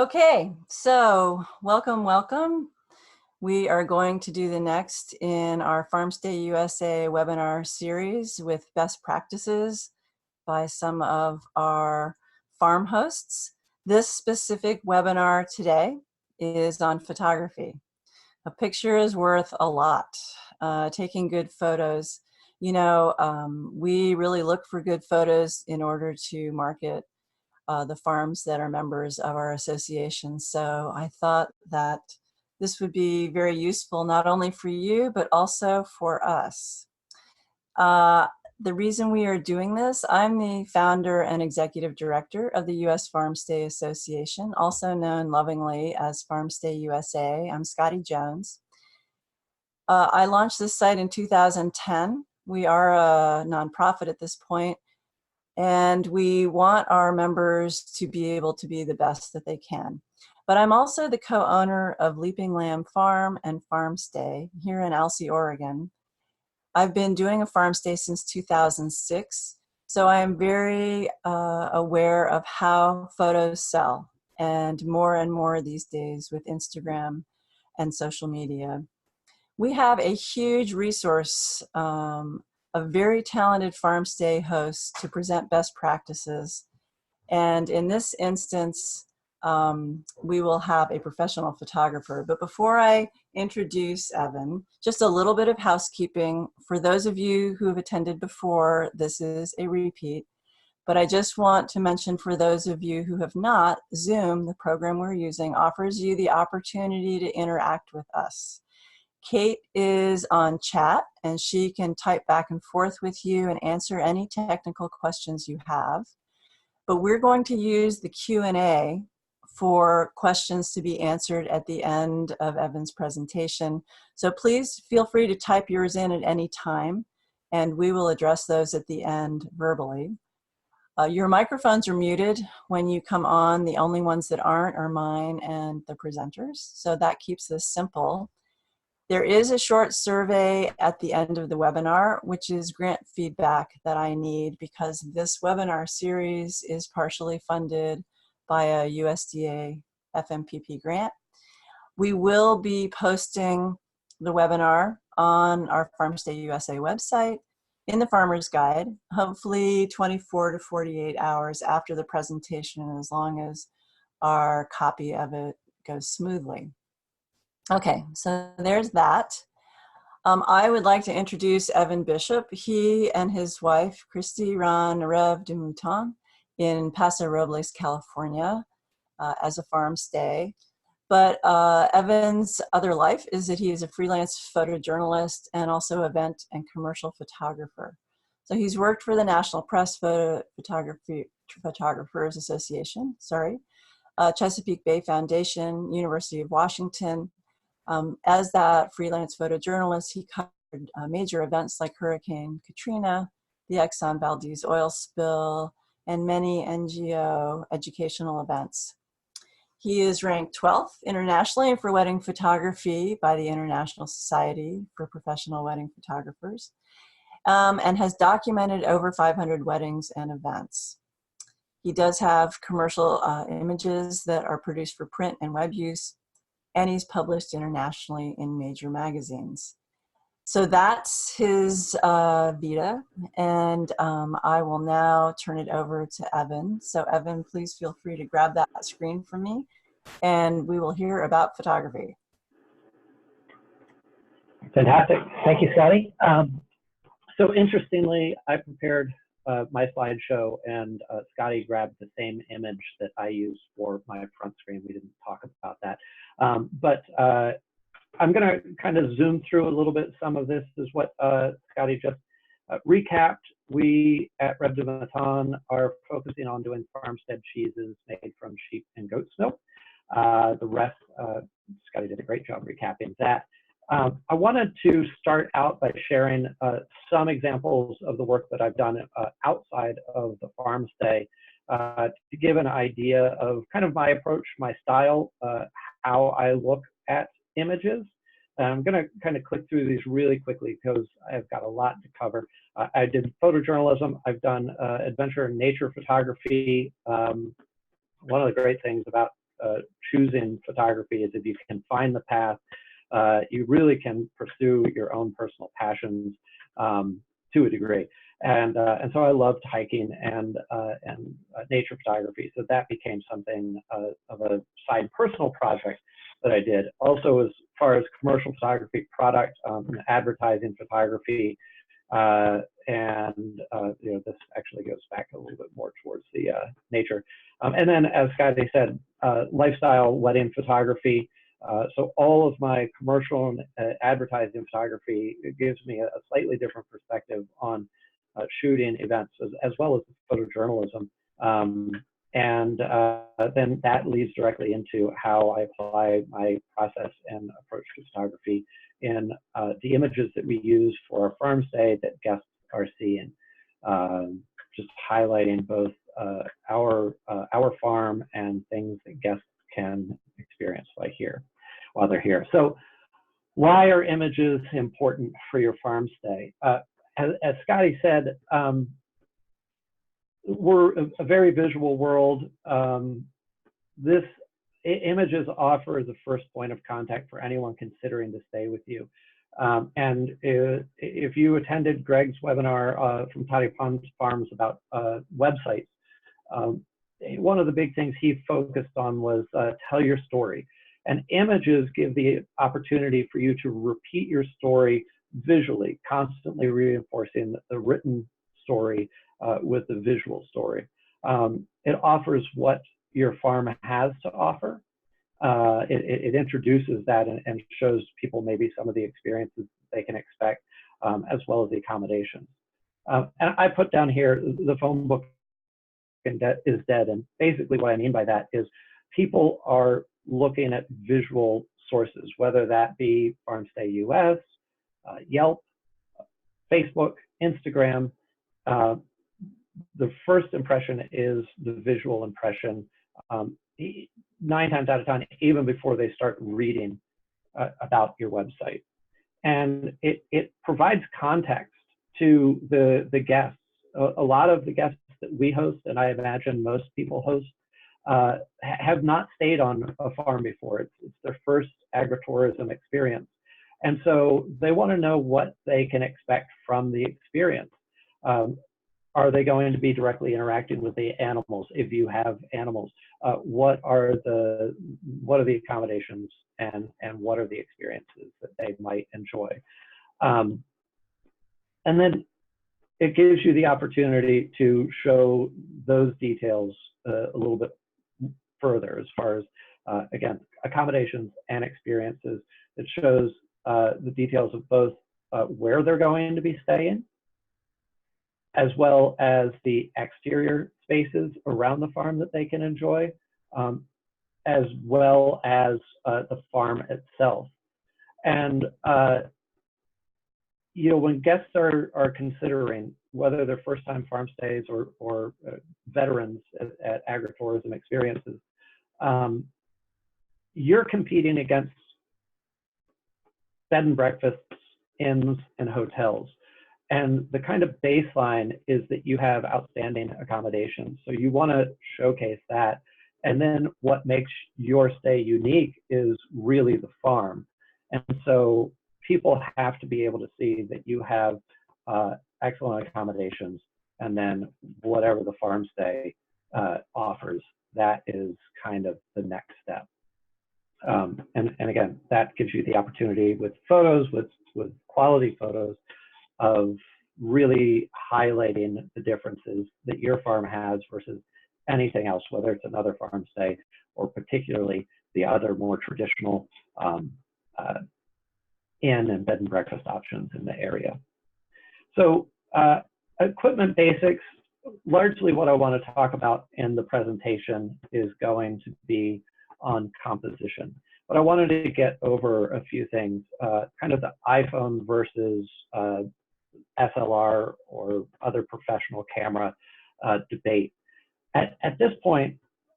Okay, so welcome. We are going to do the next in our Farmstay USA webinar series with best practices by some of our farm hosts. This specific webinar today is on photography. A picture is worth a lot. Taking good photos. We really look for good photos in order to market the farms that are members of our association. So I thought that this would be very useful not only for you, but also for us. The reason we are doing this, I'm the founder and executive director of the U.S. Farmstay Association, also known lovingly as Farmstay USA. I'm Scotty Jones. I launched this site in 2010. We are a nonprofit at this point, and we want our members to be able to be the best that they can. But I'm also the co-owner of Leaping Lamb Farm and Farmstay here in Alsea, Oregon. I've been doing a farm stay since 2006, so I am very aware of how photos sell, and more these days with Instagram and social media. We have a huge resource of very talented farm stay hosts to present best practices. And in this instance, we will have a professional photographer. But before I introduce Evan, just a little bit of housekeeping. For those of you who have attended before, this is a repeat. But I just want to mention for those of you who have not, Zoom, the program we're using, offers you the opportunity to interact with us. Kate is on chat, and she can type back and forth with you and answer any technical questions you have. But we're going to use the Q&A for questions to be answered at the end of Evan's presentation. So please feel free to type yours in at any time, and we will address those at the end verbally. Your microphones are muted when you come on. The only ones that aren't are mine and the presenters. So that keeps this simple. There is a short survey at the end of the webinar, which is grant feedback that I need because this webinar series is partially funded by a USDA FMPP grant. We will be posting the webinar on our Farmstay USA website in the Farmer's Guide, hopefully 24 to 48 hours after the presentation, as long as our copy of it goes smoothly. Okay, so there's that. I would like to introduce Evan Bishop. He and his wife, Christy, run Reves de Mouton in Paso Robles, California, as a farm stay. But Evan's other life is that he is a freelance photojournalist and also event and commercial photographer. So he's worked for the National Press Photographers Association, Chesapeake Bay Foundation, University of Washington. As that freelance photojournalist, he covered major events like Hurricane Katrina, the Exxon Valdez oil spill, and many NGO educational events. He is ranked 12th internationally for wedding photography by the International Society for Professional Wedding Photographers, and has documented over 500 weddings and events. He does have commercial images that are produced for print and web use, and he's published internationally in major magazines. So that's his vita, and I will now turn it over to Evan. So Evan, please feel free to grab that screen from me, and we will hear about photography. Fantastic. Thank you, Scotty. So interestingly, I prepared my slideshow, and Scotty grabbed the same image that I used for my front screen. We didn't talk about that. But I'm going to kind of zoom through a little bit. Some of this is what Scotty just recapped. We at Reves de Mouton are focusing on doing farmstead cheeses made from sheep and goat's milk. The rest, Scotty did a great job recapping that. I wanted to start out by sharing some examples of the work that I've done outside of the farm stay to give an idea of kind of my approach, my style, how I look at images. I'm going to kind of click through these really quickly because I've got a lot to cover. I did photojournalism. I've done adventure and nature photography. One of the great things about choosing photography is if you can find the path, you really can pursue your own personal passions to a degree. And so I loved hiking and nature photography. So that became something of a side personal project that I did. Also, as far as commercial photography, product, advertising photography, this actually goes back a little bit more towards the nature. And then, as Scotty said, lifestyle wedding photography. So all of my commercial and advertising photography, it gives me a slightly different perspective on shooting events as well as photojournalism. Then that leads directly into how I apply my process and approach to photography in the images that we use for our farm stay that guests are seeing. Just highlighting both our farm and things that guests can experience while they're here. So why are images important for your farm stay? As Scotty said, we're a very visual world. Images offer the first point of contact for anyone considering to stay with you. And if you attended Greg's webinar from Toddy Pond Farms about websites, one of the big things he focused on was tell your story. And images give the opportunity for you to repeat your story visually, constantly reinforcing the written story with the visual story. It offers what your farm has to offer. It introduces that and shows people maybe some of the experiences they can expect, as well as the accommodations. And I put down here, the phone book is dead. And basically what I mean by that is people are looking at visual sources, whether that be Farmstay US, Yelp, Facebook, Instagram. The first impression is the visual impression. 9 times out of 10, even before they start reading about your website. And it provides context to the guests. A lot of the guests that we host, and I imagine most people host, have not stayed on a farm before. It's their first agritourism experience. And so they want to know what they can expect from the experience. Are they going to be directly interacting with the animals? If you have animals, what are the accommodations and what are the experiences that they might enjoy? And then it gives you the opportunity to show those details a little bit further as far as, again, accommodations and experiences. It shows the details of both where they're going to be staying, as well as the exterior spaces around the farm that they can enjoy, as well as the farm itself. And when guests are considering whether they're first-time farm stays or veterans at agritourism experiences, you're competing against bed and breakfasts, inns, and hotels. And the kind of baseline is that you have outstanding accommodations. So you want to showcase that. And then what makes your stay unique is really the farm. And so people have to be able to see that you have excellent accommodations, and then whatever the farm stay offers, that is kind of the next step. And again, that gives you the opportunity with photos, with quality photos, of really highlighting the differences that your farm has versus anything else, whether it's another farm stay or particularly the other more traditional inn and bed and breakfast options in the area. So equipment basics, largely what I want to talk about in the presentation is going to be on composition. But I wanted to get over a few things, kind of the iPhone versus SLR or other professional camera debate. At this point,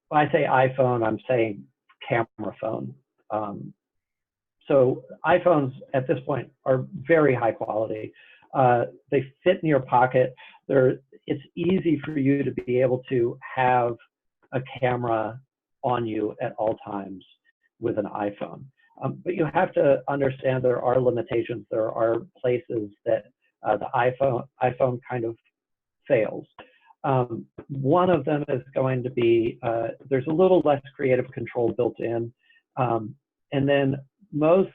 when I say iPhone, I'm saying camera phone. So iPhones at this point are very high quality. They fit in your pocket. It's easy for you to be able to have a camera on you at all times with an iPhone. But you have to understand there are limitations. There are places that the iPhone kind of fails. One of them is going to be there's a little less creative control built in. And then most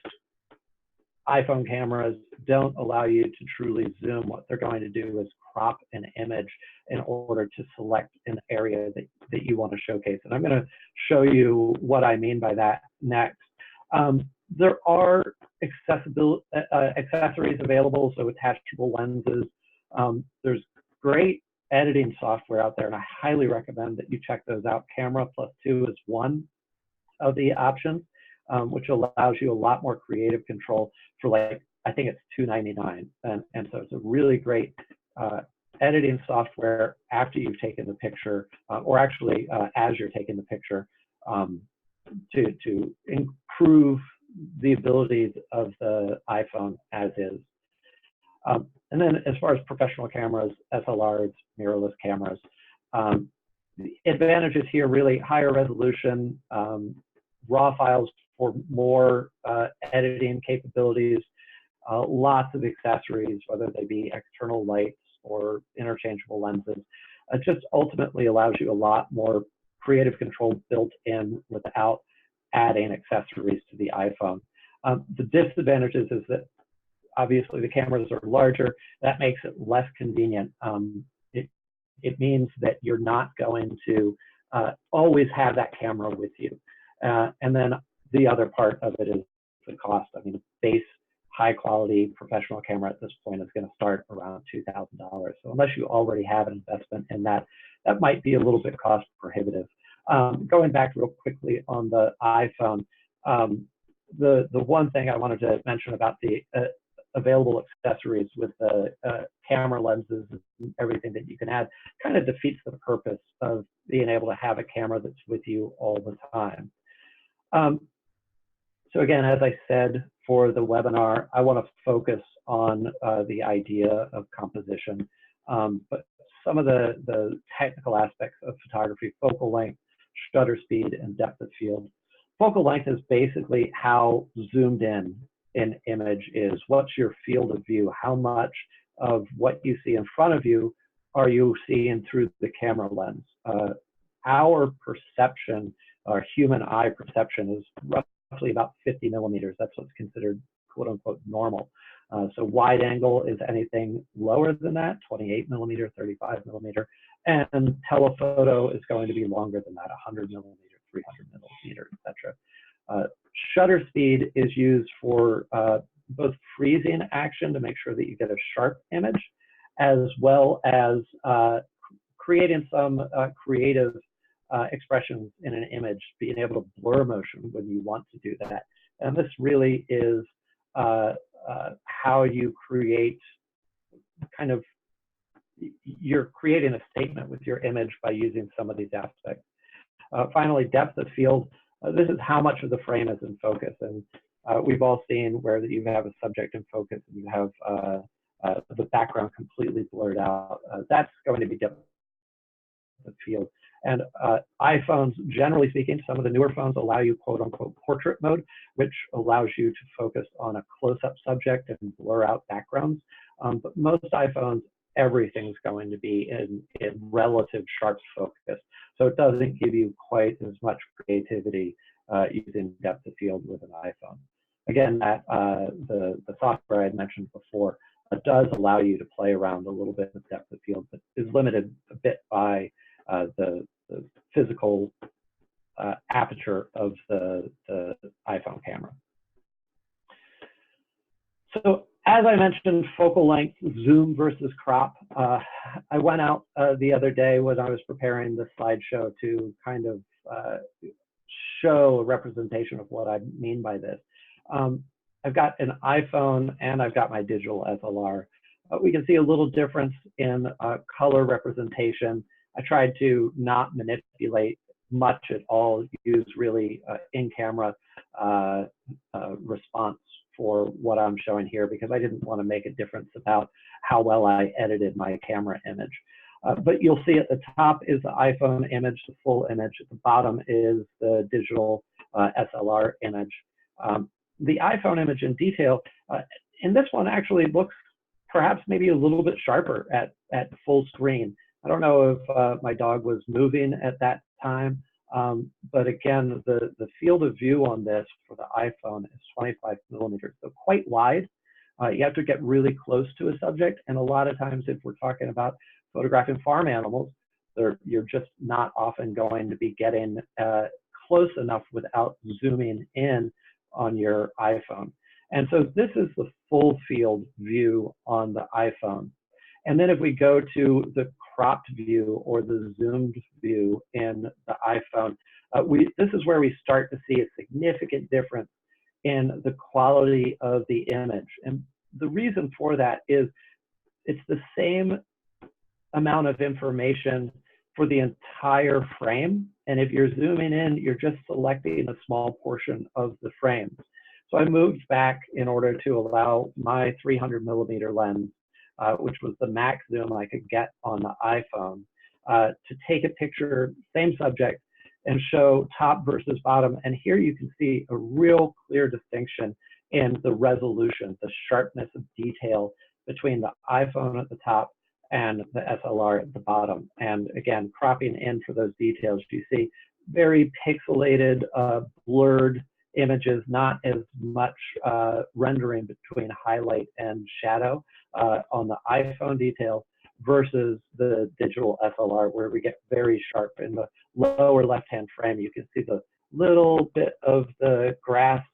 iPhone cameras don't allow you to truly zoom. What they're going to do is crop an image in order to select an area that you want to showcase. And I'm going to show you what I mean by that next. There are accessories available, so attachable lenses. There's great editing software out there, and I highly recommend that you check those out. Camera Plus 2 is one of the options, which allows you a lot more creative control for, like, I think it's $2.99, and so it's a really great editing software after you've taken the picture, or actually as you're taking the picture, to improve the abilities of the iPhone as is. And then as far as professional cameras, SLRs, mirrorless cameras, the advantages here really higher resolution, raw files for more editing capabilities, lots of accessories, whether they be external lights or interchangeable lenses. It just ultimately allows you a lot more creative control built in without adding accessories to the iPhone. The disadvantages is that obviously the cameras are larger. That makes it less convenient. It means that you're not going to always have that camera with you. And then the other part of it is the cost. I mean, a base high quality professional camera at this point is going to start around $2,000. So unless you already have an investment in that, that might be a little bit cost prohibitive. Going back real quickly on the iPhone, the one thing I wanted to mention about the available accessories with the camera lenses and everything that you can add kind of defeats the purpose of being able to have a camera that's with you all the time. So again, as I said for the webinar, I want to focus on the idea of composition, but some of the technical aspects of photography: focal length, shutter speed, and depth of field. Focal length is basically how zoomed in an image is. What's your field of view? How much of what you see in front of you are you seeing through the camera lens? Our perception, our human eye perception, is roughly about 50 millimeters. That's what's considered quote unquote normal. So wide angle is anything lower than that, 28 millimeter, 35 millimeter, and telephoto is going to be longer than that, 100 millimeter, 300 millimeter, etc. Shutter speed is used for both freezing action to make sure that you get a sharp image, as well as creating some creative expressions in an image, being able to blur motion when you want to do that. And this really is how you create kind of, you're creating a statement with your image by using some of these aspects. Finally, depth of field. This is how much of the frame is in focus. And we've all seen where you have a subject in focus and you have the background completely blurred out. That's going to be depth of field. And iPhones, generally speaking, some of the newer phones allow you quote unquote portrait mode, which allows you to focus on a close-up subject and blur out backgrounds. But most iPhones, everything's going to be in relative sharp focus. So it doesn't give you quite as much creativity using depth of field with an iPhone. Again, the software I had mentioned before does allow you to play around a little bit with depth of field, but is limited a bit by the physical aperture of the iPhone camera. So as I mentioned, focal length, zoom versus crop. I went out the other day when I was preparing the slideshow to kind of show a representation of what I mean by this. I've got an iPhone and I've got my digital SLR. We can see a little difference in color representation. I tried to not manipulate much at all, use really in-camera response for what I'm showing here, because I didn't want to make a difference about how well I edited my camera image. But you'll see at the top is the iPhone image, the full image. At the bottom is the digital SLR image. The iPhone image in detail, in this one actually looks perhaps maybe a little bit sharper at full screen. I don't know if my dog was moving at that time, but again, the field of view on this for the iPhone is 25 millimeters, so quite wide. You have to get really close to a subject, and a lot of times if we're talking about photographing farm animals, you're just not often going to be getting close enough without zooming in on your iPhone. And so this is the full field view on the iPhone. And then if we go to the cropped view or the zoomed view in the iPhone, this is where we start to see a significant difference in the quality of the image. And the reason for that is it's the same amount of information for the entire frame. And if you're zooming in, you're just selecting a small portion of the frame. So I moved back in order to allow my 300 millimeter lens, which was the max zoom I could get on the iPhone, to take a picture, same subject, and show top versus bottom. And here you can see a real clear distinction in the resolution, the sharpness of detail between the iPhone at the top and the SLR at the bottom. And again, cropping in for those details, you see very pixelated, blurred images, not as much rendering between highlight and shadow on the iPhone detail versus the digital SLR, where we get very sharp. In the lower left-hand frame, you can see the little bit of the grass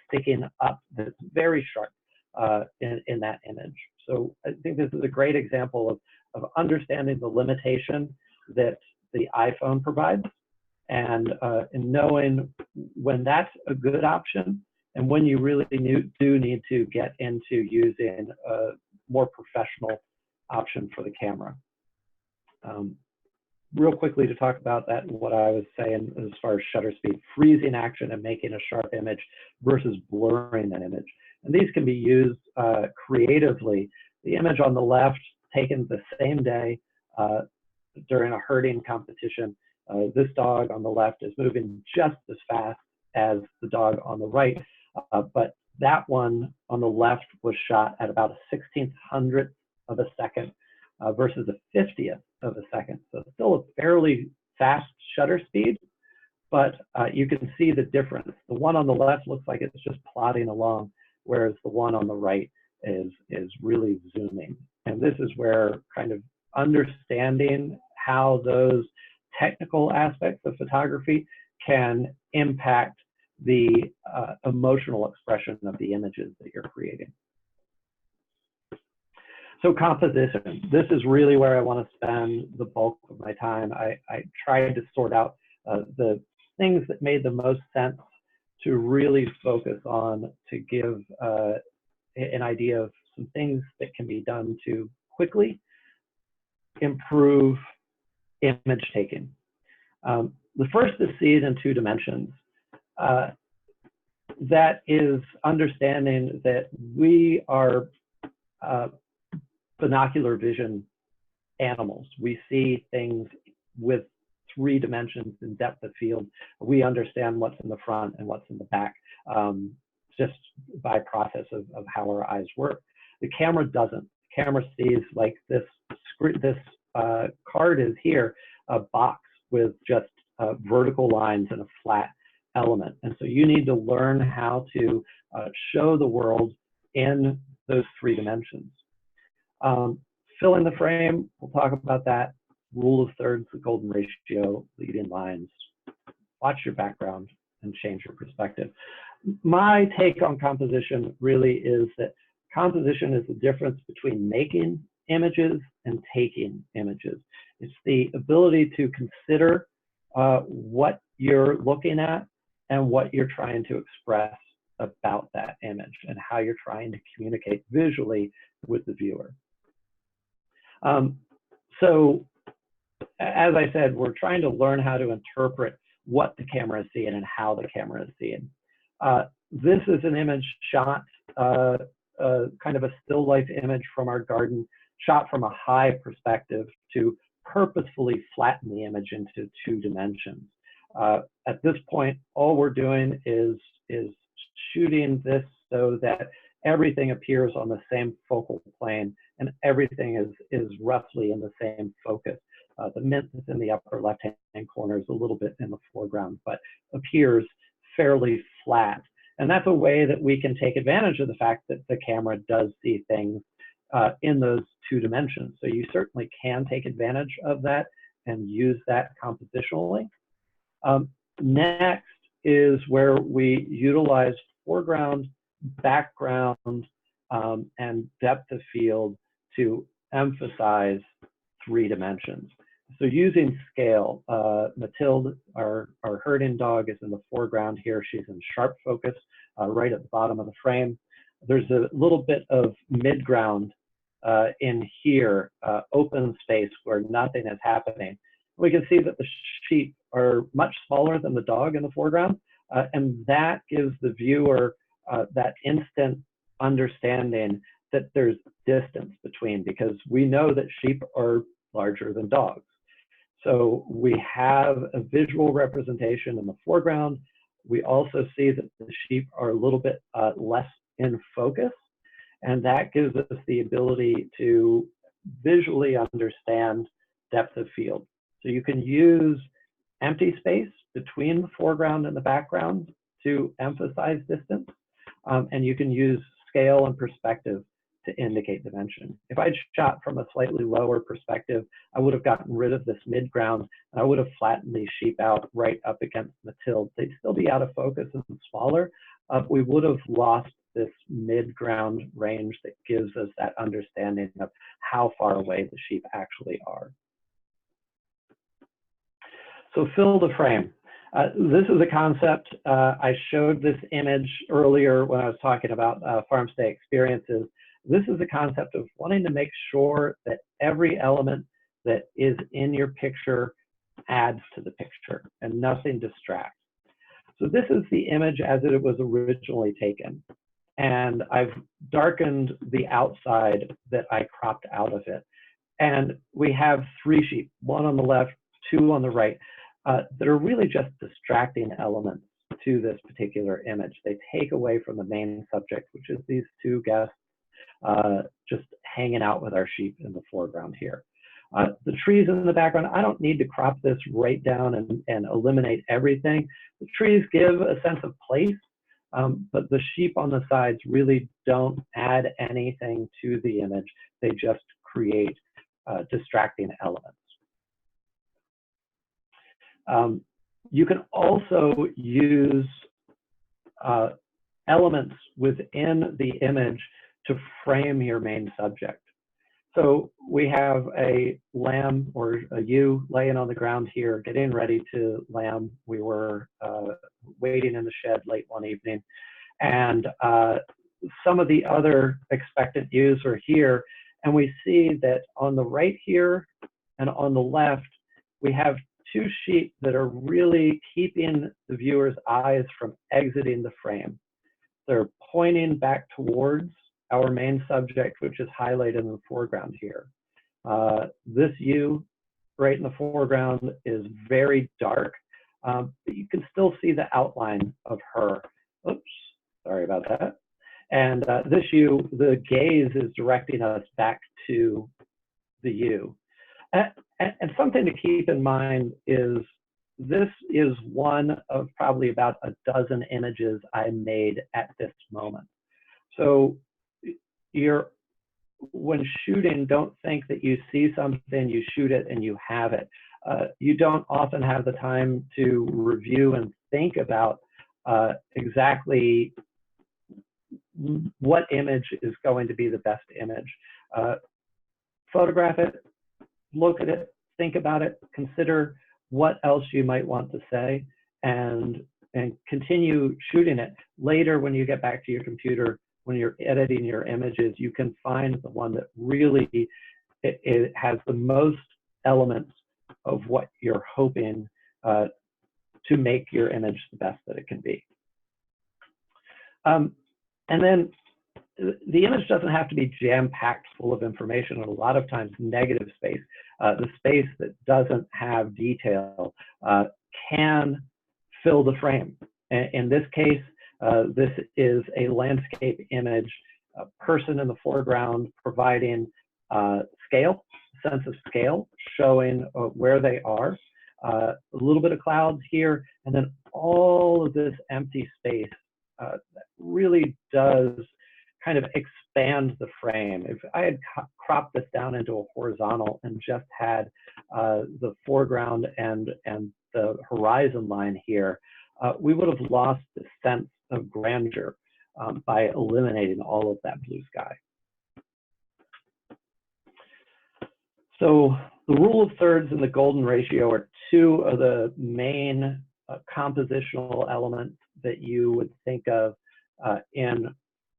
sticking up that's very sharp in that image. So I think this is a great example of understanding the limitation that the iPhone provides, and knowing when that's a good option and when you really do need to get into using a more professional option for the camera. Real quickly to talk about that, what I was saying as far as shutter speed, freezing action and making a sharp image versus blurring that image. And these can be used creatively. The image on the left, taken the same day during a herding competition. This dog on the left is moving just as fast as the dog on the right, but that one on the left was shot at about a 1/1600th of a second versus a 50th of a second. So still a fairly fast shutter speed, but you can see the difference. The one on the left looks like it's just plodding along, whereas the one on the right is really zooming. And this is where kind of understanding how those technical aspects of photography can impact the emotional expression of the images that you're creating. So composition, this is really where I want to spend the bulk of my time. I tried to sort out the things that made the most sense to really focus on, to give an idea of some things that can be done to quickly improve image taking. The first is see it in 2 dimensions. That is understanding that we are binocular vision animals. We see things with 3 dimensions in depth of field. We understand what's in the front and what's in the back, just by process of how our eyes work. The camera doesn't. The camera sees, like this card is here, a box with just vertical lines and a flat element. And so you need to learn how to show the world in those 3 dimensions. Fill in the frame, we'll talk about that. Rule of thirds, the golden ratio, leading lines. Watch your background and change your perspective. My take on composition really is that composition is the difference between making images and taking images. It's the ability to consider what you're looking at and what you're trying to express about that image and how you're trying to communicate visually with the viewer. So as I said, we're trying to learn how to interpret what the camera is seeing and how the camera is seeing. This is an image shot, kind of a still life image from our garden shot from a high perspective to purposefully flatten the image into 2 dimensions. At this point, all we're doing is shooting this so that everything appears on the same focal plane and everything is roughly in the same focus. The mint that's in the upper left-hand corner is a little bit in the foreground, but appears fairly flat. And that's a way that we can take advantage of the fact that the camera does see things in those 2 dimensions. So you certainly can take advantage of that and use that compositionally. Next is where we utilize foreground, background, and depth of field to emphasize 3 dimensions. So using scale, Mathilde, our herding dog, is in the foreground here. She's in sharp focus right at the bottom of the frame. There's a little bit of midground in here, open space where nothing is happening. We can see that the sheep are much smaller than the dog in the foreground, and that gives the viewer that instant understanding that there's distance between, because we know that sheep are larger than dogs. So we have a visual representation in the foreground. We also see that the sheep are a little bit less in focus, and that gives us the ability to visually understand depth of field. So you can use empty space between the foreground and the background to emphasize distance, and you can use scale and perspective to indicate dimension. If I'd shot from a slightly lower perspective, I would have gotten rid of this midground, and I would have flattened these sheep out right up against Mathilde. They'd still be out of focus and smaller. We would have lost this midground range that gives us that understanding of how far away the sheep actually are. So fill the frame. This is a concept. I showed this image earlier when I was talking about farm stay experiences. This is a concept of wanting to make sure that every element that is in your picture adds to the picture and nothing distracts. So this is the image as it was originally taken. And I've darkened the outside that I cropped out of it. And we have 3 sheep, 1 on the left, 2 on the right, that are really just distracting elements to this particular image. They take away from the main subject, which is these 2 guests just hanging out with our sheep in the foreground here. The trees in the background, I don't need to crop this right down and eliminate everything. The trees give a sense of place, but the sheep on the sides really don't add anything to the image. They just create distracting elements. You can also use elements within the image to frame your main subject. So we have a lamb or a ewe laying on the ground here, getting ready to lamb. We were waiting in the shed late one evening, and some of the other expectant ewes are here, and we see that on the right here and on the left, we have 2 sheep that are really keeping the viewer's eyes from exiting the frame. They're pointing back towards our main subject, which is highlighted in the foreground here. This ewe right in the foreground is very dark, but you can still see the outline of her. Oops, sorry about that. And this ewe, the gaze is directing us back to the ewe. And something to keep in mind is this is one of probably about a dozen images I made at this moment. So when shooting, don't think that you see something, you shoot it, and you have it. You don't often have the time to review and think about exactly what image is going to be the best image. Photograph it, look at it, think about it, consider what else you might want to say, and continue shooting it. Later, when you get back to your computer, when you're editing your images, you can find the one that really it has the most elements of what you're hoping to make your image the best that it can be. And then the image doesn't have to be jam-packed full of information, and a lot of times negative space, the space that doesn't have detail, can fill the frame. In this case, this is a landscape image, a person in the foreground providing scale, sense of scale, showing where they are, a little bit of clouds here, and then all of this empty space that really does kind of expand the frame. If I had cropped this down into a horizontal and just had the foreground and the horizon line here, we would have lost the sense of grandeur by eliminating all of that blue sky. So the rule of thirds and the golden ratio are two of the main compositional elements that you would think of in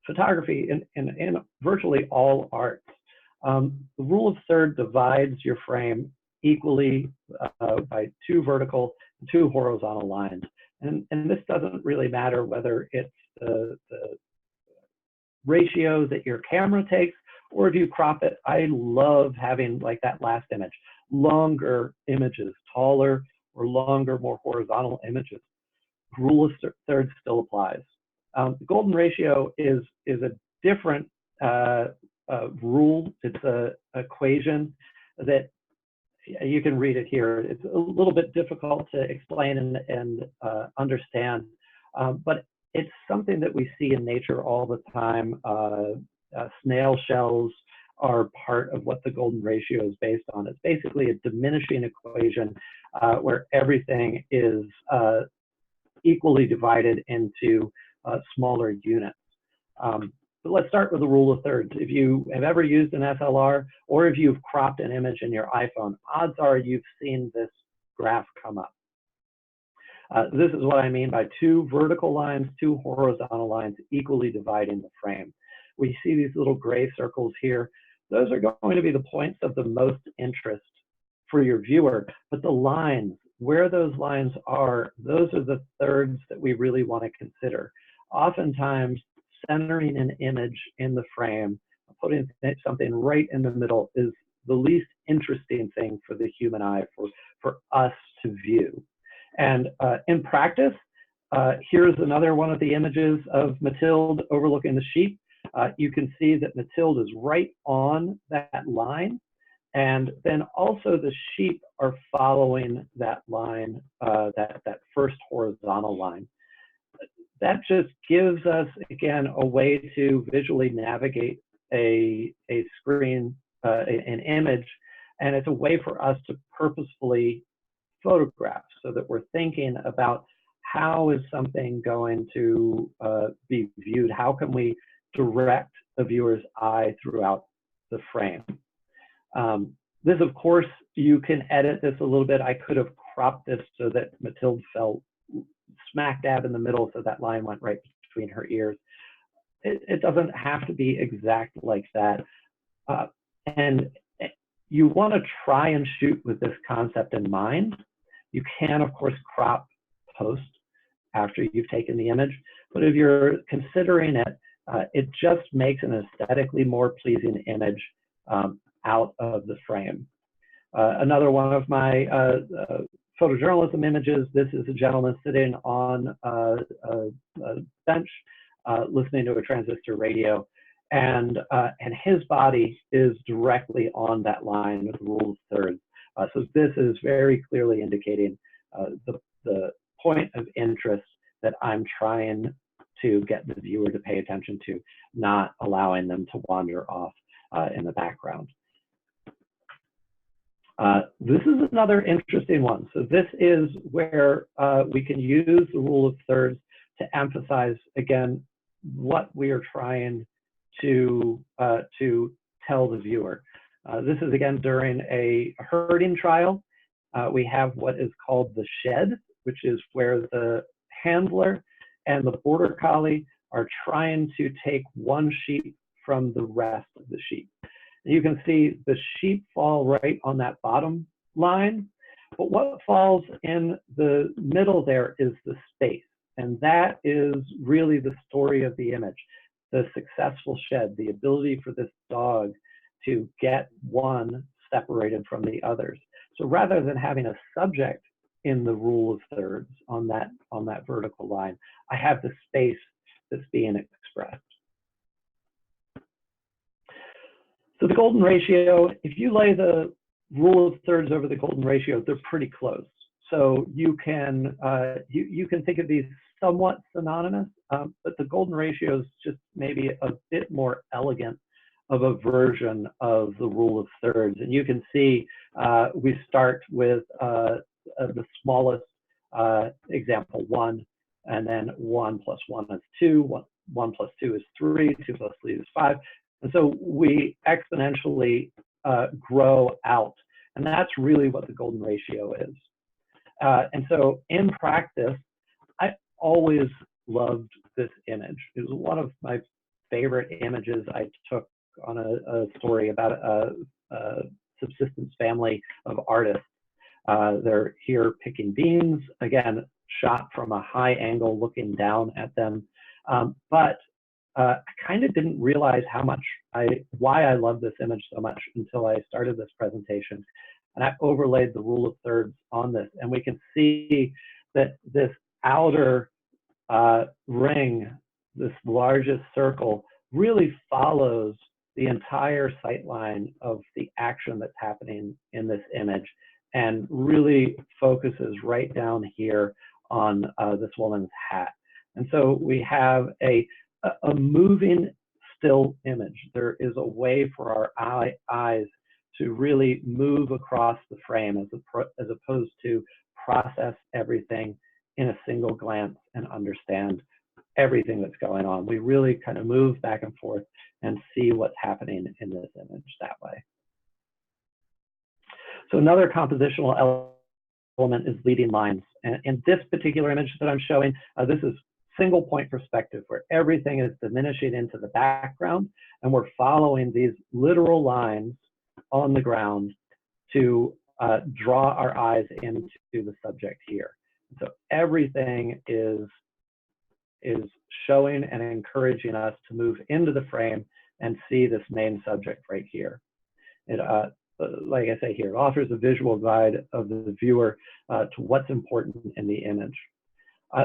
photography, in virtually all arts. The rule of third divides your frame equally by two vertical and two horizontal lines. And this doesn't really matter whether it's the ratio that your camera takes or if you crop it. I love having, like that last image, longer images, taller or longer, more horizontal images. Rule of thirds still applies. The golden ratio is a different rule. It's an equation that you can read it here. It's a little bit difficult to explain and understand, but it's something that we see in nature all the time. Snail shells are part of what the golden ratio is based on. It's basically a diminishing equation where everything is equally divided into smaller units. But let's start with the rule of thirds. If you have ever used an SLR or if you've cropped an image in your iPhone, odds are you've seen this graph come up. This is what I mean by two vertical lines, two horizontal lines equally dividing the frame. We see these little gray circles here. Those are going to be the points of the most interest for your viewer, but the lines, where those lines are, those are the thirds that we really want to consider. Oftentimes, centering an image in the frame, putting something right in the middle is the least interesting thing for the human eye, for us to view. And in practice, here's another one of the images of Mathilde overlooking the sheep. You can see that Mathilde is right on that line. And then also the sheep are following that line, that first horizontal line. That just gives us, again, a way to visually navigate a screen, an image, and it's a way for us to purposefully photograph so that we're thinking about how is something going to be viewed? How can we direct the viewer's eye throughout the frame? This, of course, you can edit this a little bit. I could have cropped this so that Mathilde fell smack dab in the middle so that line went right between her ears. It doesn't have to be exact like that. And you want to try and shoot with this concept in mind. You can, of course, crop post after you've taken the image, but if you're considering it, it just makes an aesthetically more pleasing image out of the frame. Another one of my photojournalism images, this is a gentleman sitting on a bench listening to a transistor radio, and his body is directly on that line with the rule of thirds. So this is very clearly indicating the point of interest that I'm trying to get the viewer to pay attention to, not allowing them to wander off in the background. This is another interesting one. So this is where we can use the rule of thirds to emphasize, again, what we are trying to tell the viewer. This is, again, during a herding trial. We have what is called the shed, which is where the handler and the border collie are trying to take one sheep from the rest of the sheep. You can see the sheep fall right on that bottom line, but what falls in the middle there is the space, and that is really the story of the image. the successful shed, the ability for this dog to get one separated from the others. So rather than having a subject in the rule of thirds on that vertical line, I have the space that's being expressed. So the golden ratio, if you lay the rule of thirds over the golden ratio, they're pretty close. So you can you can think of these somewhat synonymous, but the golden ratio is just maybe a bit more elegant of a version of the rule of thirds. And you can see we start with the smallest example, 1, and then 1 plus 1 is 2, 1 plus 2 is 3, 2 plus 3 is 5. And so we exponentially grow out. And that's really what the golden ratio is. And so in practice, I always loved this image. It was one of my favorite images I took on a story about a subsistence family of artists. They're here picking beans, again, shot from a high angle looking down at them. But I kind of didn't realize why I love this image so much until I started this presentation. And I overlaid the rule of thirds on this. And we can see that this outer ring, this largest circle, really follows the entire sight line of the action that's happening in this image and really focuses right down here on this woman's hat. And so we have a moving still image. There is a way for our eyes to really move across the frame as opposed to process everything in a single glance and understand everything that's going on. We really kind of move back and forth and see what's happening in this image that way. So another compositional element is leading lines. And in this particular image that I'm showing, this is single point perspective where everything is diminishing into the background and we're following these literal lines on the ground to draw our eyes into the subject here. So everything is showing and encouraging us to move into the frame and see this main subject right here. It, like I say here, it offers a visual guide of the viewer to what's important in the image.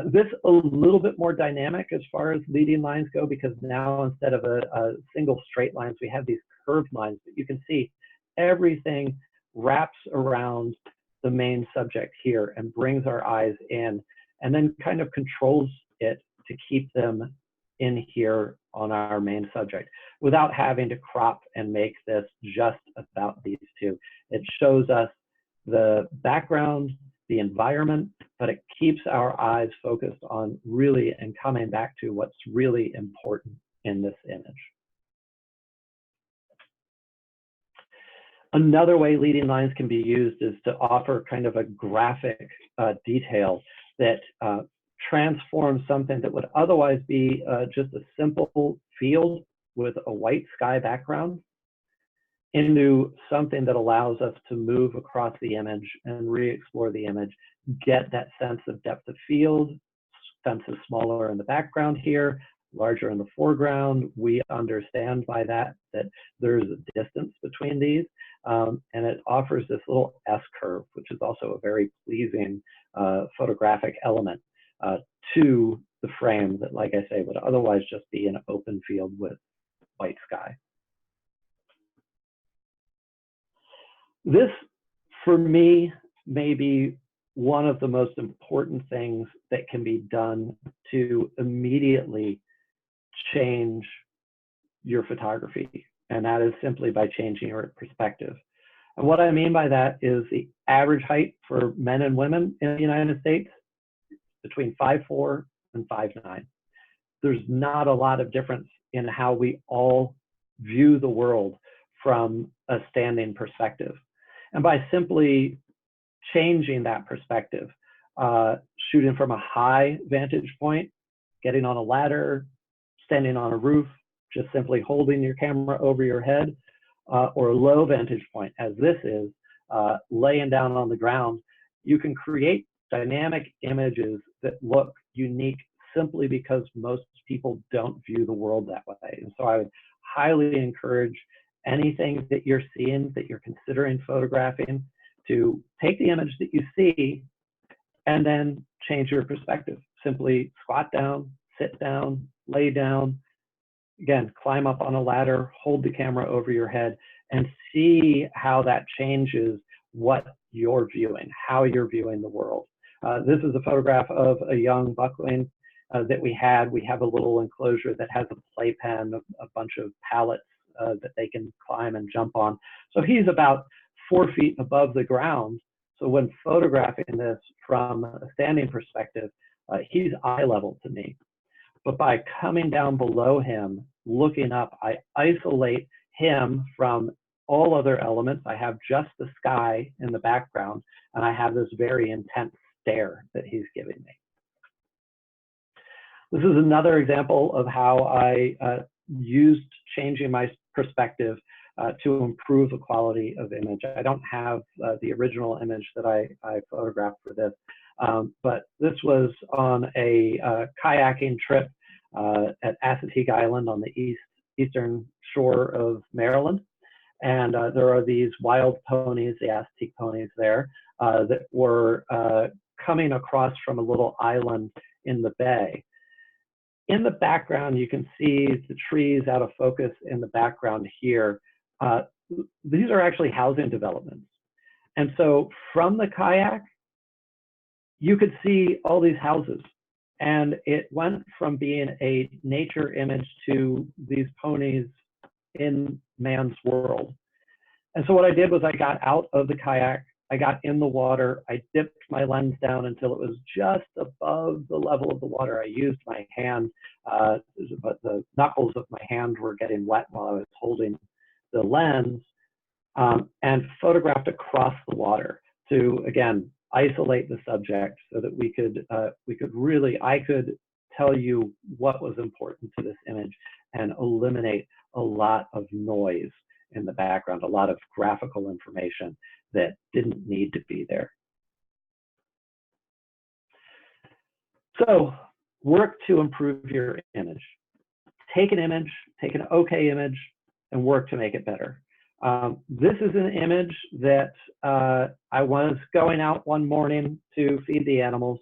This a little bit more dynamic as far as leading lines go, because now instead of a single straight lines, we have these curved lines. But you can see everything wraps around the main subject here and brings our eyes in, and then kind of controls it to keep them in here on our main subject without having to crop and make this just about these two. It shows us the background, the environment, but it keeps our eyes focused on really and coming back to what's really important in this image. Another way leading lines can be used is to offer kind of a graphic detail that transforms something that would otherwise be just a simple field with a white sky background into something that allows us to move across the image and re-explore the image, get that sense of depth of field. Fences smaller in the background here, larger in the foreground. We understand by that there's a distance between these, and it offers this little S-curve, which is also a very pleasing photographic element to the frame that, like I say, would otherwise just be an open field with white sky. This, for me, may be one of the most important things that can be done to immediately change your photography, and that is simply by changing your perspective. And what I mean by that is the average height for men and women in the United States between 5'4" and 5'9". There's not a lot of difference in how we all view the world from a standing perspective. And by simply changing that perspective, shooting from a high vantage point, getting on a ladder, standing on a roof, just simply holding your camera over your head, or a low vantage point, as this is, laying down on the ground, you can create dynamic images that look unique simply because most people don't view the world that way. And so I would highly encourage anything that you're seeing, that you're considering photographing, to take the image that you see and then change your perspective. Simply squat down, sit down, lay down, again, climb up on a ladder, hold the camera over your head, and see how that changes what you're viewing, how you're viewing the world. This is a photograph of a young buckling that we had. We have a little enclosure that has a playpen, a bunch of pallets that they can climb and jump on. So he's about 4 feet above the ground. So when photographing this from a standing perspective, he's eye level to me. But by coming down below him, looking up, I isolate him from all other elements. I have just the sky in the background, and I have this very intense stare that he's giving me. This is another example of how I used changing my perspective to improve the quality of image. I don't have the original image that I photographed for this, but this was on a kayaking trip at Assateague Island on the eastern shore of Maryland. And there are these wild ponies, the Assateague ponies there, that were coming across from a little island in the bay. In the background, you can see the trees out of focus in the background here. These are actually housing developments. And so from the kayak, you could see all these houses. And it went from being a nature image to these ponies in man's world. And so what I did was I got out of the kayak, I got in the water, I dipped my lens down until it was just above the level of the water. I used my hand, but the knuckles of my hand were getting wet while I was holding the lens, and photographed across the water to, again, isolate the subject so that we could really, I could tell you what was important to this image and eliminate a lot of noise in the background, a lot of graphical information that didn't need to be there. So work to improve your image. Take an image, take an okay image, and work to make it better. This is an image that I was going out one morning to feed the animals.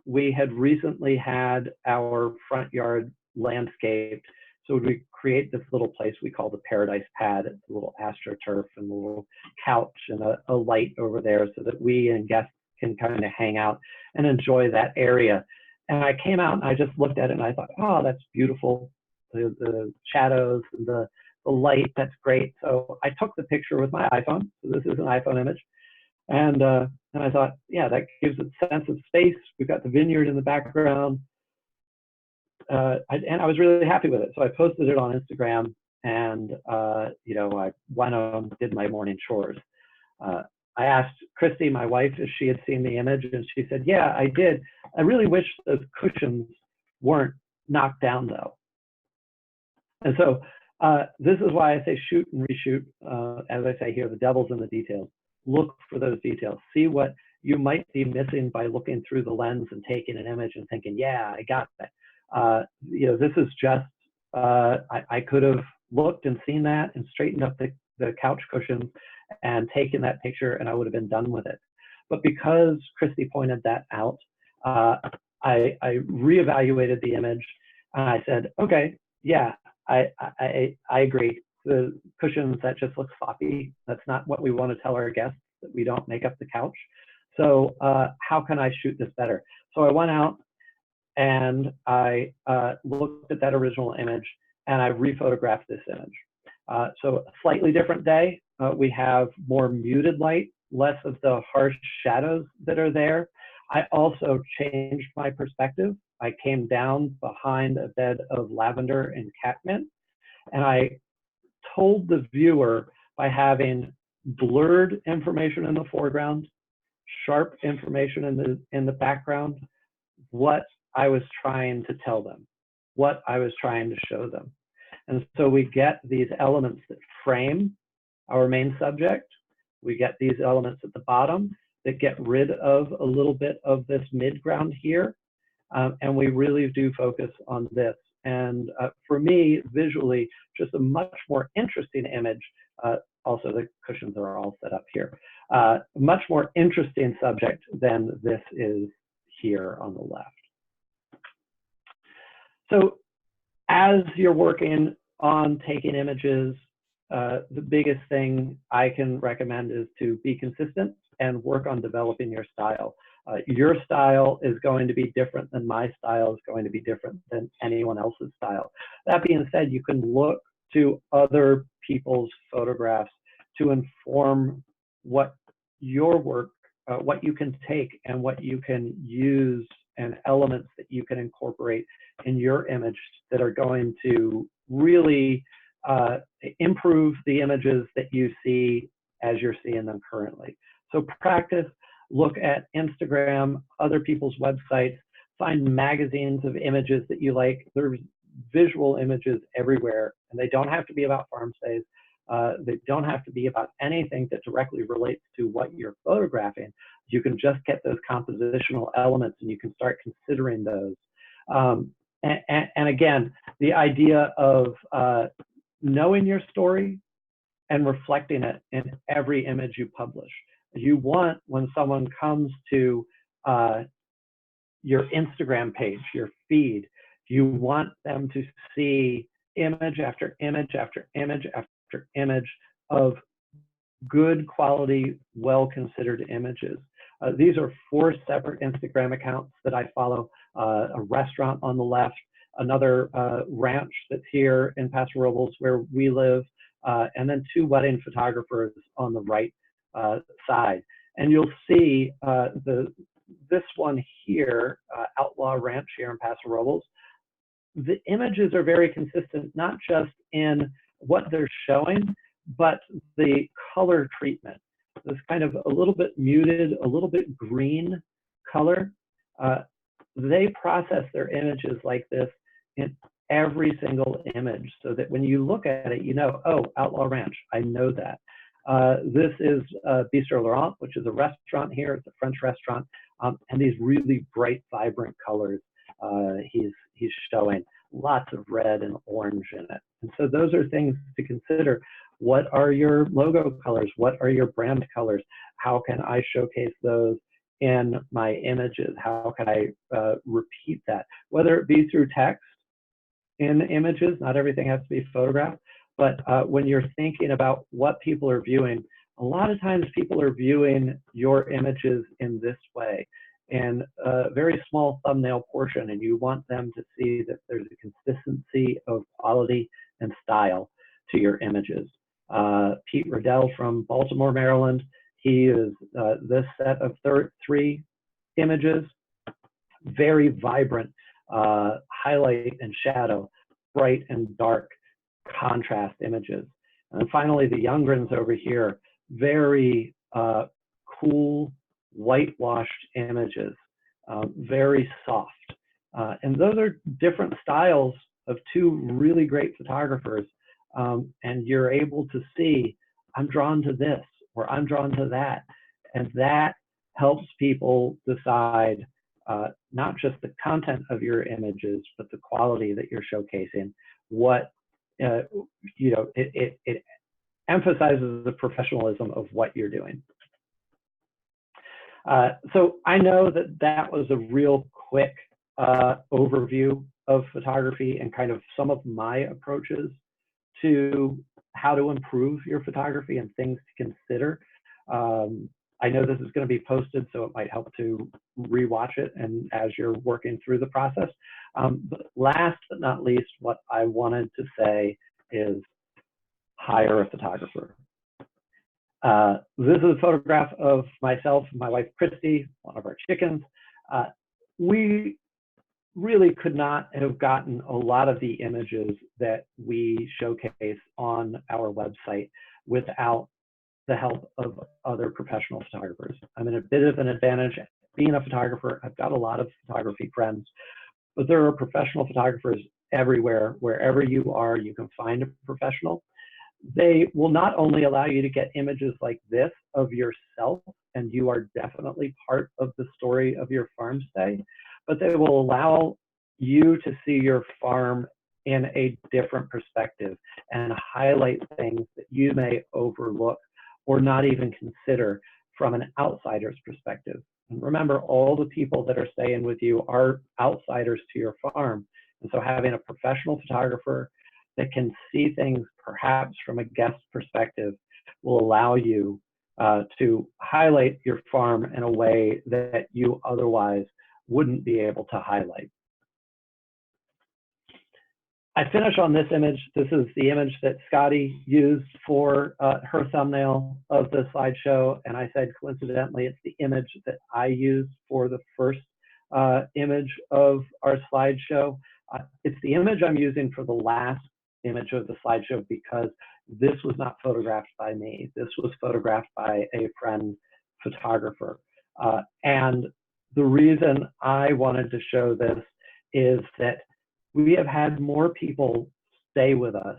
We had recently had our front yard landscaped, so we create this little place we call the Paradise Pad. It's a little astroturf and a little couch and a light over there so that we and guests can kind of hang out and enjoy that area. And I came out and I just looked at it and I thought, oh, that's beautiful. The shadows, the light, that's great. So I took the picture with my iPhone. So this is an iPhone image. And I thought, yeah, that gives a sense of space. We've got the vineyard in the background. And I was really happy with it. So I posted it on Instagram, and you know, I went on, did my morning chores. I asked Christy, my wife, if she had seen the image, and she said, yeah, I did. I really wish those cushions weren't knocked down though. And so this is why I say shoot and reshoot. As I say here, the devil's in the details. Look for those details. See what you might be missing by looking through the lens and taking an image and thinking, yeah, I got that. You know, this is just, I could have looked and seen that and straightened up the couch cushions and taken that picture and I would have been done with it. But because Christy pointed that out, I reevaluated the image and I said, okay, yeah, I agree. The cushions, that just looks sloppy. That's not what we want to tell our guests, that we don't make up the couch. So how can I shoot this better? So I went out and I looked at that original image and I rephotographed this image. So a slightly different day. We have more muted light, less of the harsh shadows that are there. I also changed my perspective. I came down behind a bed of lavender and catmint, and I told the viewer by having blurred information in the foreground, sharp information in the background, what I was trying to tell them, what I was trying to show them. And so we get these elements that frame our main subject. We get these elements at the bottom that get rid of a little bit of this midground here. And we really do focus on this. And for me, visually, just a much more interesting image. Also, the cushions are all set up here. Much more interesting subject than this is here on the left. So as you're working on taking images, the biggest thing I can recommend is to be consistent and work on developing your style. Your style is going to be different than my style, is going to be different than anyone else's style. That being said, you can look to other people's photographs to inform what your work, what you can take and what you can use and elements that you can incorporate in your image that are going to really improve the images that you see as you're seeing them currently. So practice, look at Instagram, other people's websites, find magazines of images that you like. There's visual images everywhere, and they don't have to be about farm stays. They don't have to be about anything that directly relates to what you're photographing. You can just get those compositional elements and you can start considering those. And again, the idea of knowing your story and reflecting it in every image you publish. You want, when someone comes to your Instagram page, your feed, you want them to see image after image after image after image of good quality, well-considered images. These are 4 separate Instagram accounts that I follow, a restaurant on the left, another ranch that's here in Paso Robles where we live, and then 2 wedding photographers on the right side. And you'll see this one here, Outlaw Ranch here in Paso Robles. The images are very consistent, not just in what they're showing, but the color treatment. This kind of a little bit muted, a little bit green color. They process their images like this in every single image so that when you look at it, you know, oh, Outlaw Ranch, I know that. This is Bistro Laurent, which is a restaurant here. It's a French restaurant, and these really bright, vibrant colors he's showing. Lots of red and orange in it. And so those are things to consider. What are your logo colors? What are your brand colors? How can I showcase those in my images? How can I repeat that? Whether it be through text in images, not everything has to be photographed, but when you're thinking about what people are viewing, a lot of times people are viewing your images in this way, in a very small thumbnail portion, and you want them to see that there's a consistency of quality and style to your images. Pete Riddell from Baltimore, Maryland, he is this set of 3 images, very vibrant, highlight and shadow, bright and dark contrast images. And finally, the Youngrens over here, very cool, whitewashed images, very soft. And those are different styles of 2 really great photographers. And you're able to see, I'm drawn to this, or I'm drawn to that. And that helps people decide not just the content of your images, but the quality that you're showcasing. What, you know, it emphasizes the professionalism of what you're doing. So I know that that was a real quick overview of photography and kind of some of my approaches to how to improve your photography and things to consider. I know this is going to be posted, so it might help to rewatch it and as you're working through the process. But last but not least, what I wanted to say is hire a photographer. This is a photograph of myself and my wife, Christy, one of our chickens. We really could not have gotten a lot of the images that we showcase on our website without the help of other professional photographers. I'm in a bit of an advantage being a photographer. I've got a lot of photography friends, but there are professional photographers everywhere. Wherever you are, you can find a professional. They will not only allow you to get images like this of yourself, and you are definitely part of the story of your farm stay, but they will allow you to see your farm in a different perspective and highlight things that you may overlook or not even consider from an outsider's perspective. And remember, all the people that are staying with you are outsiders to your farm. And so having a professional photographer that can see things perhaps from a guest perspective will allow you to highlight your farm in a way that you otherwise wouldn't be able to highlight. I finish on this image. This is the image that Scotty used for her thumbnail of the slideshow. And I said, coincidentally, it's the image that I used for the first image of our slideshow. It's the image I'm using for the last image of the slideshow because this was not photographed by me. This was photographed by a friend photographer. And the reason I wanted to show this is that we have had more people stay with us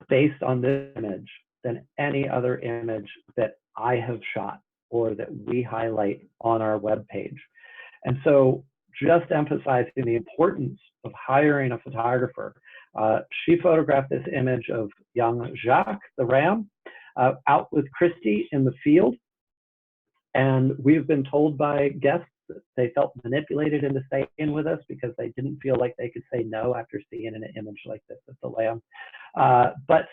based on this image than any other image that I have shot or that we highlight on our webpage. And so just emphasizing the importance of hiring a photographer. She photographed this image of young Jacques, the ram, out with Christy in the field. And we've been told by guests that they felt manipulated into staying with us because they didn't feel like they could say no after seeing an image like this of the lamb. But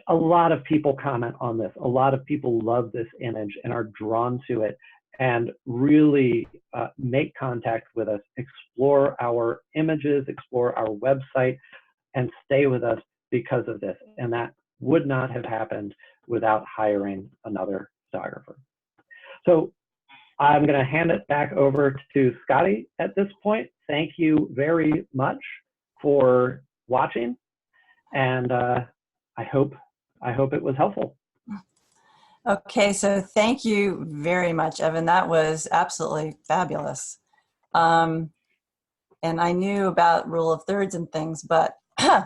a lot of people comment on this. A lot of people love this image and are drawn to it and really make contact with us, explore our images, explore our website, and stay with us because of this. And that would not have happened without hiring another photographer. So I'm going to hand it back over to Scotty at this point. Thank you very much for watching, and I hope it was helpful. Okay, so thank you very much, Evan. That was absolutely fabulous. And I knew about rule of thirds and things, but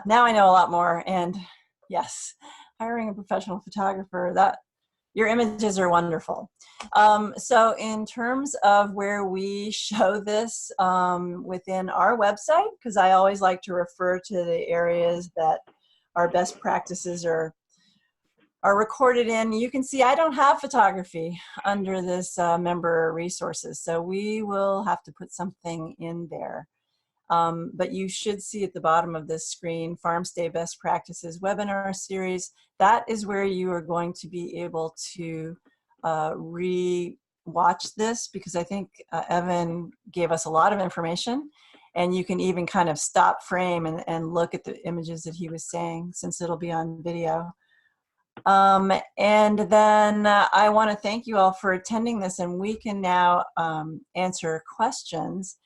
now I know a lot more. And yes, hiring a professional photographer, that your images are wonderful. So in terms of where we show this within our website, because I always like to refer to the areas that our best practices are recorded in, you can see I don't have photography under this member resources, so we will have to put something in there. But you should see at the bottom of this screen, Farm Stay Best Practices webinar series. That is where you are going to be able to re-watch this, because I think Evan gave us a lot of information, and you can even kind of stop frame and look at the images that he was saying, since it'll be on video. And then I want to thank you all for attending this, and we can now answer questions.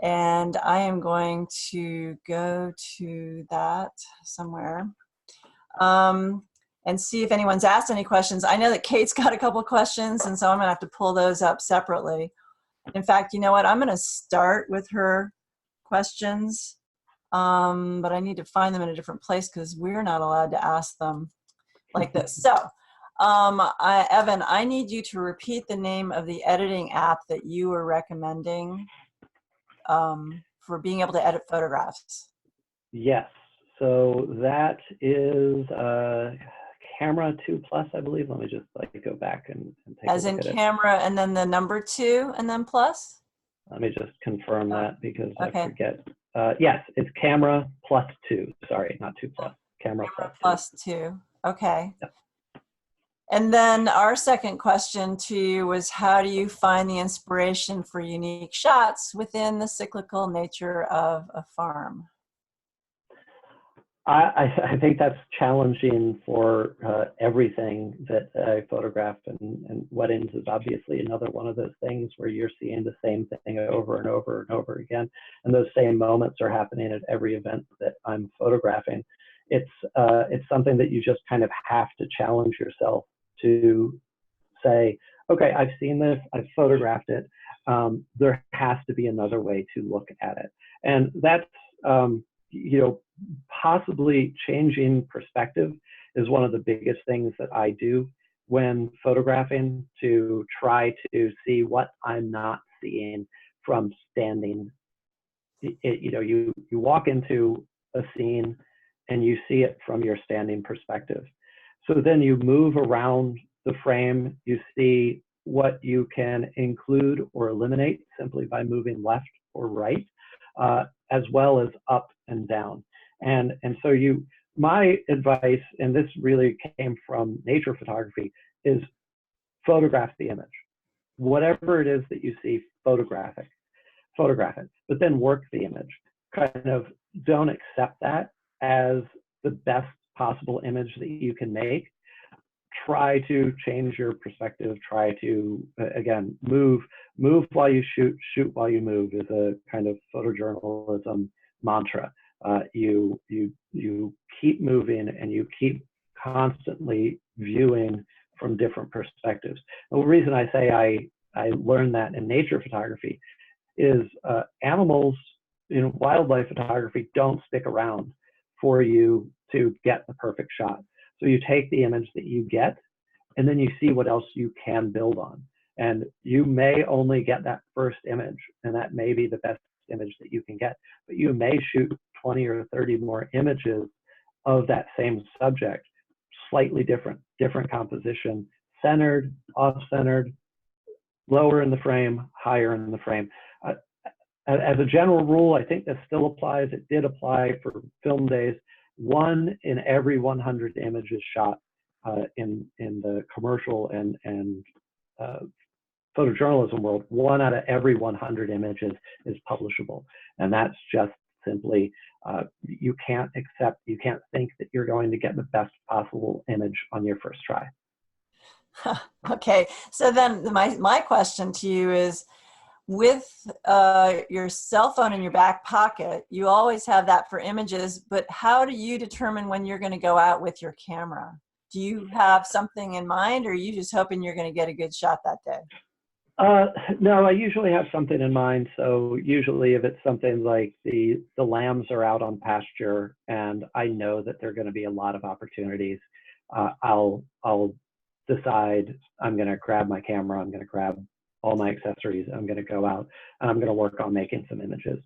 And I am going to go to that somewhere and see if anyone's asked any questions. I know that Kate's got a couple of questions, and so I'm going to have to pull those up separately. In fact, you know what? I'm going to start with her questions, but I need to find them in a different place because we're not allowed to ask them like this. So, Evan, I need you to repeat the name of the editing app that you were recommending for being able to edit photographs. Yes, so that is Camera 2 Plus, I believe. Let me just go back and take As a in look at camera and then the number 2 and then plus? Let me just confirm that because okay. I forget. Yes, it's Camera plus 2. Sorry, not 2 plus. Camera plus 2. Okay. Yep. And then our second question to you was, how do you find the inspiration for unique shots within the cyclical nature of a farm? I think that's challenging for everything that I photograph, and weddings is obviously another one of those things where you're seeing the same thing over and over and over again, and those same moments are happening at every event that I'm photographing. It's something that you just kind of have to challenge yourself to say, okay, I've seen this, I've photographed it. There has to be another way to look at it, and that's you know, possibly changing perspective is one of the biggest things that I do when photographing, to try to see what I'm not seeing from standing. You walk into a scene and you see it from your standing perspective. So then you move around the frame, you see what you can include or eliminate simply by moving left or right, as well as up and down. And so my advice, and this really came from nature photography, is photograph the image. Whatever it is that you see, photograph it, but then work the image. Kind of don't accept that as the best possible image that you can make. Try to change your perspective. Try to, again, move while you shoot while you move is a kind of photojournalism mantra. You keep moving and you keep constantly viewing from different perspectives. And the reason I say I learned that in nature photography is animals in wildlife photography don't stick around for you to get the perfect shot. So you take the image that you get, and then you see what else you can build on. And you may only get that first image, and that may be the best image that you can get, but you may shoot 20 or 30 more images of that same subject, slightly different composition, centered, off-centered, lower in the frame, higher in the frame. As a general rule, I think this still applies. It did apply for film days. 1 in every 100 images shot in the commercial and photojournalism world, 1 out of every 100 images is publishable. And that's just simply, you can't think that you're going to get the best possible image on your first try. Okay, so then my question to you is, with your cell phone in your back pocket, you always have that for images, but how do you determine when you're going to go out with your camera? Do you have something in mind, or are you just hoping you're going to get a good shot that day? No, I usually have something in mind. So usually if it's something like the lambs are out on pasture and I know that there are going to be a lot of opportunities, I'll decide I'm going to grab my camera, I'm going to grab all my accessories, I'm going to go out and I'm going to work on making some images.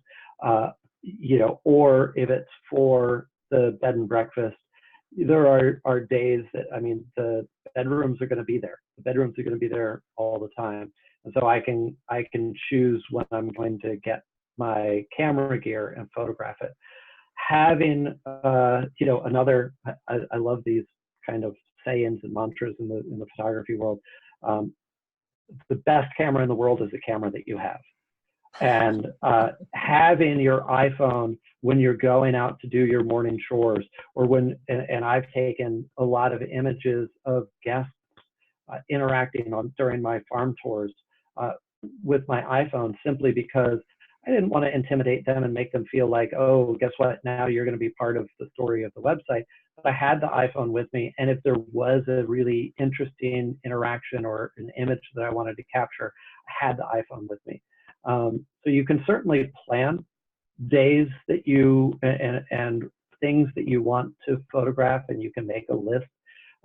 Or if it's for the bed and breakfast, there are days that, the bedrooms are going to be there. The bedrooms are going to be there all the time. And so I can choose when I'm going to get my camera gear and photograph it. Having, I love these kind of sayings and mantras in the photography world. The best camera in the world is the camera that you have. And having your iPhone when you're going out to do your morning chores, or and I've taken a lot of images of guests interacting during my farm tours with my iPhone, simply because I didn't want to intimidate them and make them feel like, oh, guess what? Now you're going to be part of the story of the website. But I had the iPhone with me, and if there was a really interesting interaction or an image that I wanted to capture, I had the iPhone with me. So you can certainly plan days that you and things that you want to photograph, and you can make a list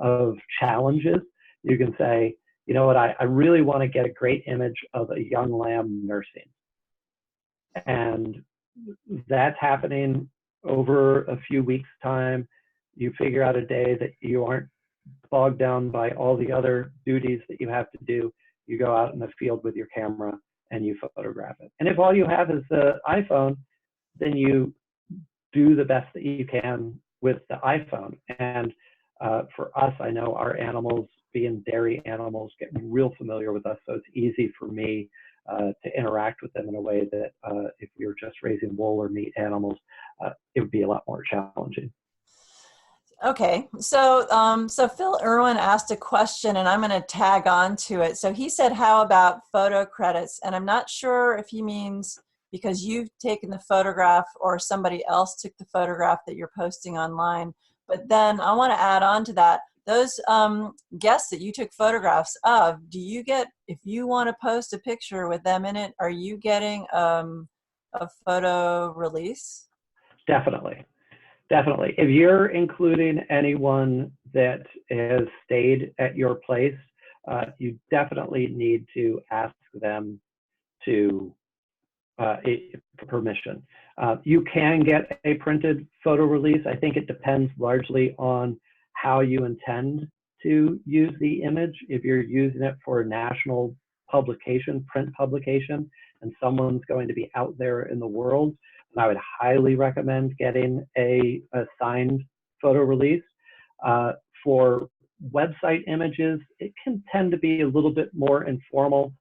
of challenges. You can say, you know what, I really want to get a great image of a young lamb nursing. And that's happening over a few weeks' time. You figure out a day that you aren't bogged down by all the other duties that you have to do. You go out in the field with your camera and you photograph it. And if all you have is the iPhone, then you do the best that you can with the iPhone. And for us, I know our animals, being dairy animals, get real familiar with us. So it's easy for me to interact with them in a way that if we were just raising wool or meat animals, it would be a lot more challenging. Okay, so Phil Irwin asked a question, and I'm going to tag on to it. So he said, how about photo credits? And I'm not sure if he means because you've taken the photograph or somebody else took the photograph that you're posting online. But then I want to add on to that, those guests that you took photographs of, do you get, if you want to post a picture with them in it, are you getting a photo release? Definitely. Definitely. If you're including anyone that has stayed at your place, you definitely need to ask them to permission. You can get a printed photo release. I think it depends largely on how you intend to use the image. If you're using it for a national publication, print publication, and someone's going to be out there in the world, I would highly recommend getting a signed photo release. For website images, it can tend to be a little bit more informal.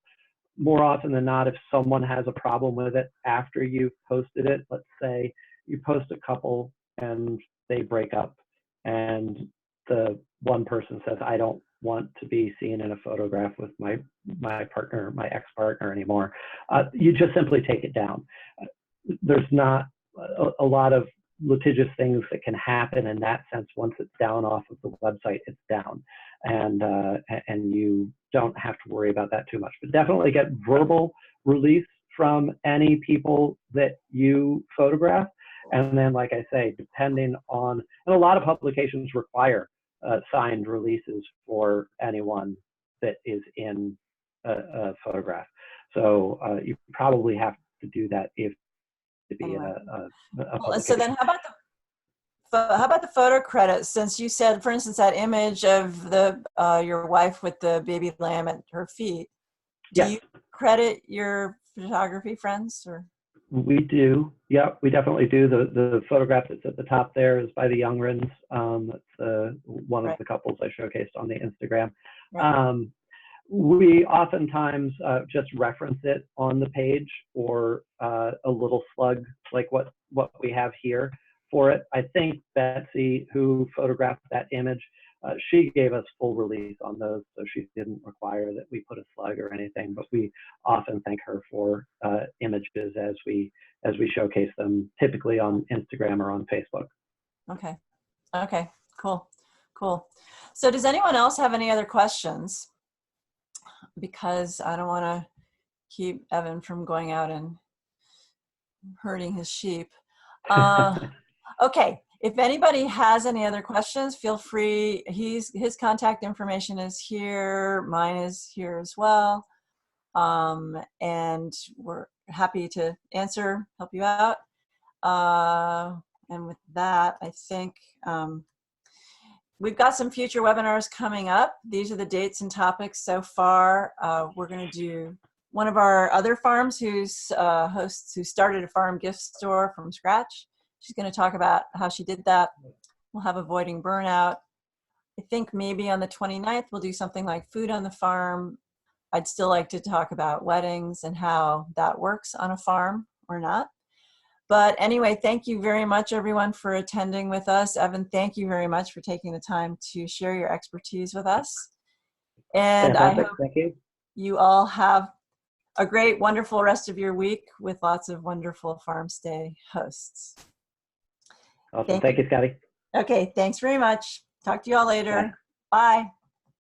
More often than not, if someone has a problem with it after you've posted it, let's say you post a couple and they break up, and the one person says, I don't want to be seen in a photograph with my partner, my ex-partner anymore, you just simply take it down. There's not a lot of litigious things that can happen in that sense. Once it's down off of the website, it's down, and you don't have to worry about that too much. But definitely get verbal release from any people that you photograph. And then, like I say, depending on, and a lot of publications require signed releases for anyone that is in a photograph. So you probably have to do that if to be in a well, so then publication. how about the photo credit? Since you said, for instance, that image of the your wife with the baby lamb at her feet, do you credit your photography friends? Or we do. Yeah, we definitely do. The photograph that's at the top there is by the Youngrens. That's one of the couples I showcased on the Instagram. Right. We oftentimes just reference it on the page, or a little slug like what we have here for it. I think Betsy, who photographed that image, she gave us full release on those, so she didn't require that we put a slug or anything. But we often thank her for images as we showcase them, typically on Instagram or on Facebook. Okay. Okay. Cool. Cool. So, does anyone else have any other questions? Because I don't want to keep Evan from going out and hurting his sheep. Okay, if anybody has any other questions, feel free. His contact information is here. Mine is here as well. And we're happy to answer, help you out. And with that, I think we've got some future webinars coming up. These are the dates and topics so far. We're going to do one of our other farms who started a farm gift store from scratch. She's going to talk about how she did that. We'll have avoiding burnout. I think maybe on the 29th, we'll do something like food on the farm. I'd still like to talk about weddings and how that works on a farm or not. But anyway, thank you very much, everyone, for attending with us. Evan, thank you very much for taking the time to share your expertise with us. And Fantastic. I hope thank you. You all have a great, wonderful rest of your week with lots of wonderful Farm Stay hosts. Awesome. Thank you, Scotty. Okay, thanks very much. Talk to you all later. Bye. Bye.